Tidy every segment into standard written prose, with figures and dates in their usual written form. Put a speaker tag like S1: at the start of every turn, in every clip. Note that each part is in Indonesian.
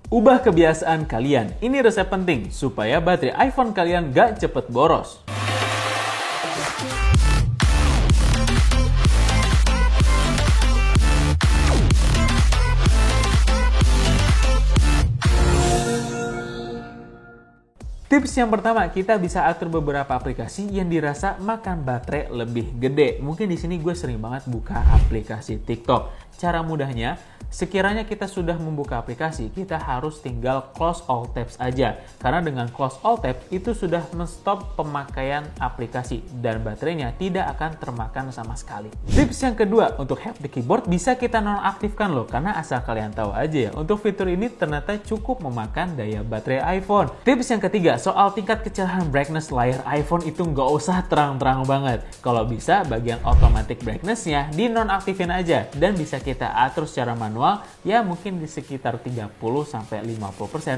S1: Ubah kebiasaan kalian. Ini resep penting supaya baterai iPhone kalian gak cepet boros. Tips yang pertama, kita bisa atur beberapa aplikasi yang dirasa makan baterai lebih gede. Mungkin di sini gue sering banget buka aplikasi TikTok. Cara mudahnya, sekiranya kita sudah membuka aplikasi, kita harus tinggal close all tabs aja. Karena dengan close all tabs itu sudah menstop pemakaian aplikasi dan baterainya tidak akan termakan sama sekali. Tips yang kedua, untuk haptic keyboard bisa kita nonaktifkan loh. Karena asal kalian tahu aja ya, untuk fitur ini ternyata cukup memakan daya baterai iPhone. Tips yang ketiga, soal tingkat kecerahan brightness layar iPhone itu nggak usah terang-terang banget. Kalau bisa, bagian automatic brightness-nya dinonaktifin aja dan bisa kita atur secara manual ya mungkin di sekitar 30-50%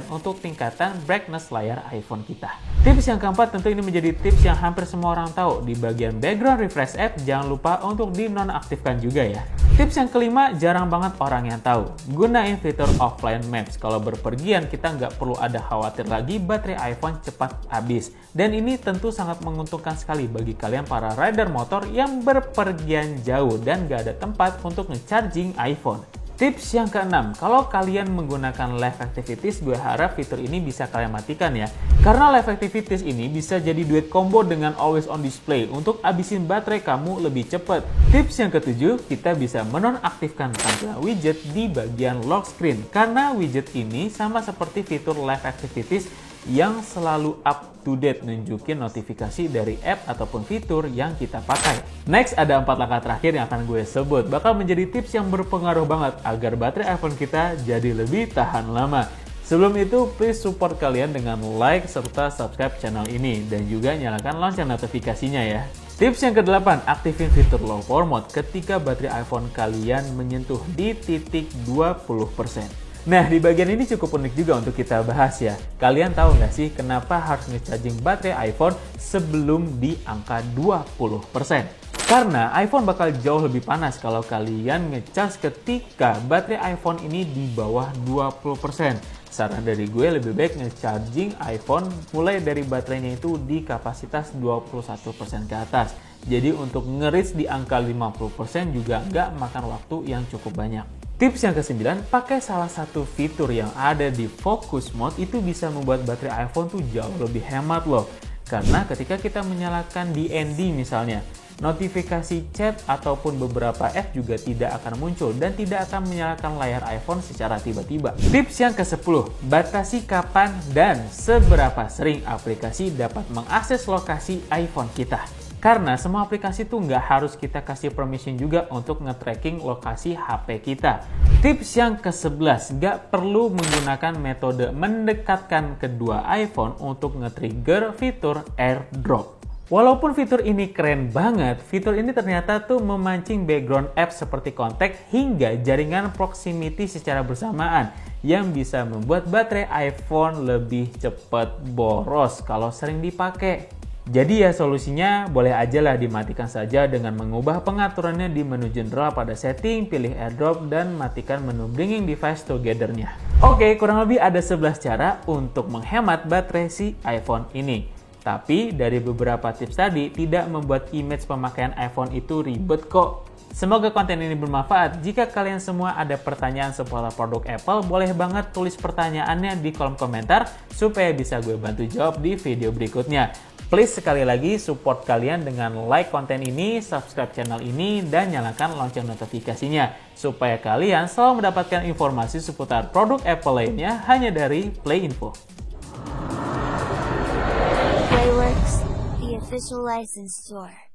S1: untuk tingkatan brightness layar iPhone kita. Tips yang keempat, tentu ini menjadi tips yang hampir semua orang tahu. Di bagian background refresh app jangan lupa untuk dinonaktifkan juga ya. Tips yang kelima, jarang banget orang yang tahu. Gunain fitur offline maps. Kalau berpergian kita nggak perlu ada khawatir lagi baterai iPhone cepat habis. Dan ini tentu sangat menguntungkan sekali bagi kalian para rider motor yang berpergian jauh dan nggak ada tempat untuk nge-charging iPhone. Tips yang keenam, kalau kalian menggunakan live activities, gue harap fitur ini bisa kalian matikan ya. Karena live activities ini bisa jadi duet combo dengan always on display untuk abisin baterai kamu lebih cepat. Tips yang ketujuh, kita bisa menonaktifkan tampilan widget di bagian lock screen. Karena widget ini sama seperti fitur live activities yang selalu up to date nunjukin notifikasi dari app ataupun fitur yang kita pakai. Next, ada 4 langkah terakhir yang akan gue sebut. Bakal menjadi tips yang berpengaruh banget agar baterai iPhone kita jadi lebih tahan lama. Sebelum itu, please support kalian dengan like serta subscribe channel ini dan juga nyalakan lonceng notifikasinya ya. Tips yang ke-8, aktifin fitur low power mode ketika baterai iPhone kalian menyentuh di titik 20%. Nah, di bagian ini cukup unik juga untuk kita bahas ya. Kalian tahu nggak sih kenapa harus nge-charging baterai iPhone sebelum di angka 20%? Karena iPhone bakal jauh lebih panas kalau kalian nge-charge ketika baterai iPhone ini di bawah 20%. Saran dari gue lebih baik nge-charging iPhone mulai dari baterainya itu di kapasitas 21% ke atas. Jadi untuk nge-reach di angka 50% juga nggak makan waktu yang cukup banyak. Tips yang ke-9, pakai salah satu fitur yang ada di focus mode itu bisa membuat baterai iPhone tuh jauh lebih hemat loh. Karena ketika kita menyalakan DND misalnya, notifikasi chat ataupun beberapa app juga tidak akan muncul dan tidak akan menyalakan layar iPhone secara tiba-tiba. Tips yang ke-10, batasi kapan dan seberapa sering aplikasi dapat mengakses lokasi iPhone kita. Karena semua aplikasi tuh nggak harus kita kasih permission juga untuk nge-tracking lokasi HP kita. Tips yang ke-11, nggak perlu menggunakan metode mendekatkan kedua iPhone untuk nge-trigger fitur AirDrop. Walaupun fitur ini keren banget, fitur ini ternyata tuh memancing background app seperti kontak hingga jaringan proximity secara bersamaan yang bisa membuat baterai iPhone lebih cepat boros kalau sering dipakai. Jadi ya solusinya boleh aja lah dimatikan saja dengan mengubah pengaturannya di menu general pada setting, pilih AirDrop dan matikan menu bringing device together-nya. Oke, kurang lebih ada 11 cara untuk menghemat baterai si iPhone ini. Tapi dari beberapa tips tadi tidak membuat image pemakaian iPhone itu ribet kok. Semoga konten ini bermanfaat. Jika kalian semua ada pertanyaan seputar produk Apple, boleh banget tulis pertanyaannya di kolom komentar supaya bisa gue bantu jawab di video berikutnya. Please sekali lagi support kalian dengan like konten ini, subscribe channel ini, dan nyalakan lonceng notifikasinya supaya kalian selalu mendapatkan informasi seputar produk Apple lainnya hanya dari PlayInfo.
S2: Playworks, the official license store.